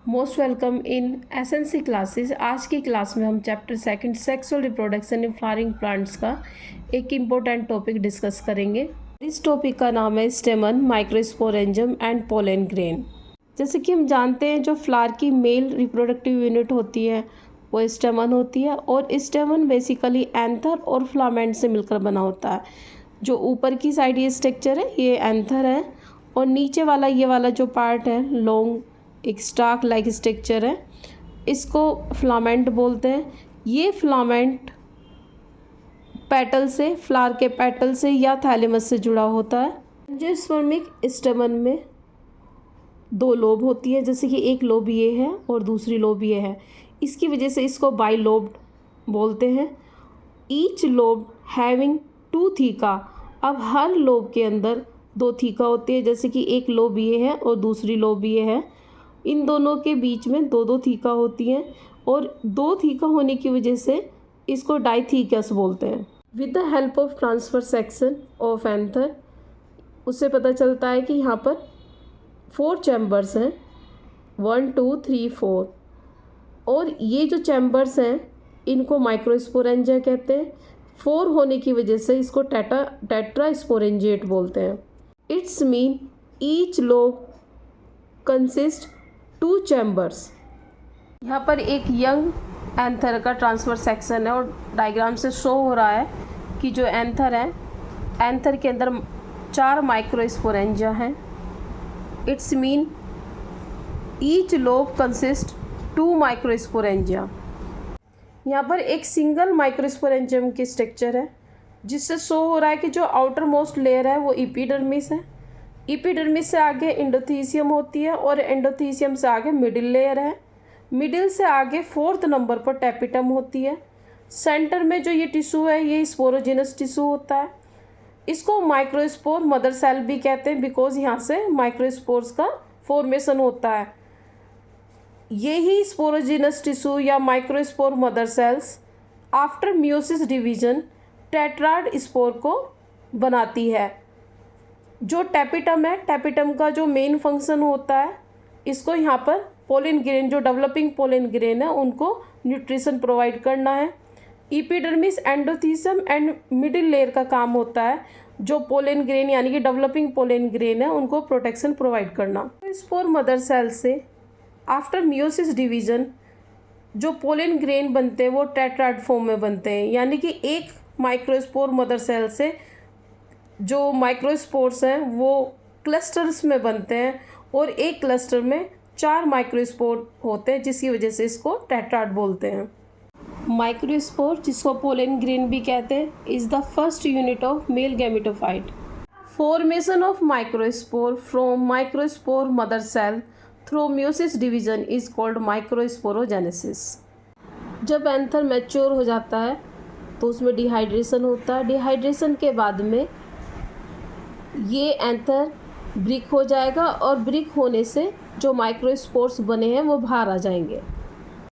Most welcome in SNC classes. आज की class में हम chapter second sexual reproduction in flowering plants का एक इम्पोर्टेंट टॉपिक डिस्कस करेंगे। इस टॉपिक का नाम है स्टेमन, माइक्रोस्पोरेंजियम एंड पोलन ग्रेन। जैसे कि हम जानते हैं जो फ्लावर की मेल रिप्रोडक्टिव यूनिट होती है वो स्टेमन होती है, और स्टेमन बेसिकली एंथर और फिलामेंट से मिलकर बना होता है। जो ऊपर की साइड ये स्ट्रक्चर है ये एंथर है, और नीचे वाला ये वाला जो पार्ट है लॉन्ग एक स्टाक लाइक स्ट्रक्चर है, इसको फिलामेंट बोलते हैं। ये फिलामेंट पेटल से, फ्लावर के पेटल से या थैलेमस से जुड़ा होता है। एंजियोस्पर्मिक स्टेमन में दो लोब होती है, जैसे कि एक लोब ये है और दूसरी लोब ये है, इसकी वजह से इसको बाइलोब्ड बोलते हैं। Each lobe having two theca. अब हर लोब के अंदर दो थीका होती है, जैसे कि एक लोब ये है और दूसरी लोब ये है, इन दोनों के बीच में दो दो थीका होती हैं, और दो थीका होने की वजह से इसको डाइथीकस बोलते हैं। With the help of transfer section of anther, उससे पता चलता है कि यहाँ पर 4 चैम्बर्स हैं, 1 2 3 4, और ये जो चैम्बर्स हैं इनको माइक्रोस्पोरेंजिया कहते हैं। 4 होने की वजह से इसको टेट्रास्पोरेंजिएट बोलते हैं। It's mean each lobe consist 2 chambers. यहाँ पर एक यंग एंथर का ट्रांसफर सेक्शन है, और डायग्राम से शो हो रहा है कि जो एंथर है, एंथर के अंदर 4 माइक्रोस्पोरेंजिया हैं। It's mean each lobe consist 2 microsporangia. यहाँ पर एक सिंगल माइक्रोस्पोरेंजियम की स्ट्रक्चर है, जिससे शो हो रहा है कि जो आउटर मोस्ट लेयर है वो एपिडर्मिस है। एपिडर्मिस से आगे एंडोथीसियम होती है, और एंडोथीसियम से आगे मिडिल लेयर है। मिडिल से आगे 4th नंबर पर टैपिटम होती है। सेंटर में जो ये टिश्यू है ये स्पोरोजिनस टिश्यू होता है। इसको माइक्रोस्पोर मदर सेल भी कहते हैं, बिकॉज यहाँ से माइक्रोस्पोर्स का फॉर्मेशन होता है। यही स्पोरोजिनस टिश्यू या microspore mother cells after meiosis division tetrad spore को बनाती है। जो टैपिटम है, टैपिटम का जो मेन फंक्शन होता है, इसको यहाँ पर पोलन ग्रेन, जो डेवलपिंग पोलन ग्रेन है, उनको न्यूट्रिशन प्रोवाइड करना है। Epidermis, endothecium and middle layer का काम होता है जो पोलन ग्रेन यानी कि डेवलपिंग पोलन ग्रेन है उनको प्रोटेक्शन प्रोवाइड करना। स्पोर मदर सेल से आफ्टर मियोसिस डिवीजन जो पोलन ग्रेन बनते हैं वो टेट्राड फॉर्म में बनते हैं, यानी कि एक माइक्रोस्पोर मदर सेल से जो माइक्रोस्पोर्स हैं वो क्लस्टर्स में बनते हैं, और एक क्लस्टर में 4 माइक्रोस्पोर होते हैं, जिसकी वजह से इसको टेट्राड बोलते हैं। माइक्रोस्पोर, जिसको पोलन ग्रेन भी कहते हैं, is the first unit of male gametophyte. Formation of microspore from microspore mother cell through meiosis division is called microsporogenesis. जब एंथर मैच्योर हो जाता है तो उसमें डिहाइड्रेशन होता है। डिहाइड्रेशन के बाद में ये एंथर ब्रिक हो जाएगा, और ब्रिक होने से जो माइक्रोस्पोर्स बने हैं वो बाहर आ जाएंगे।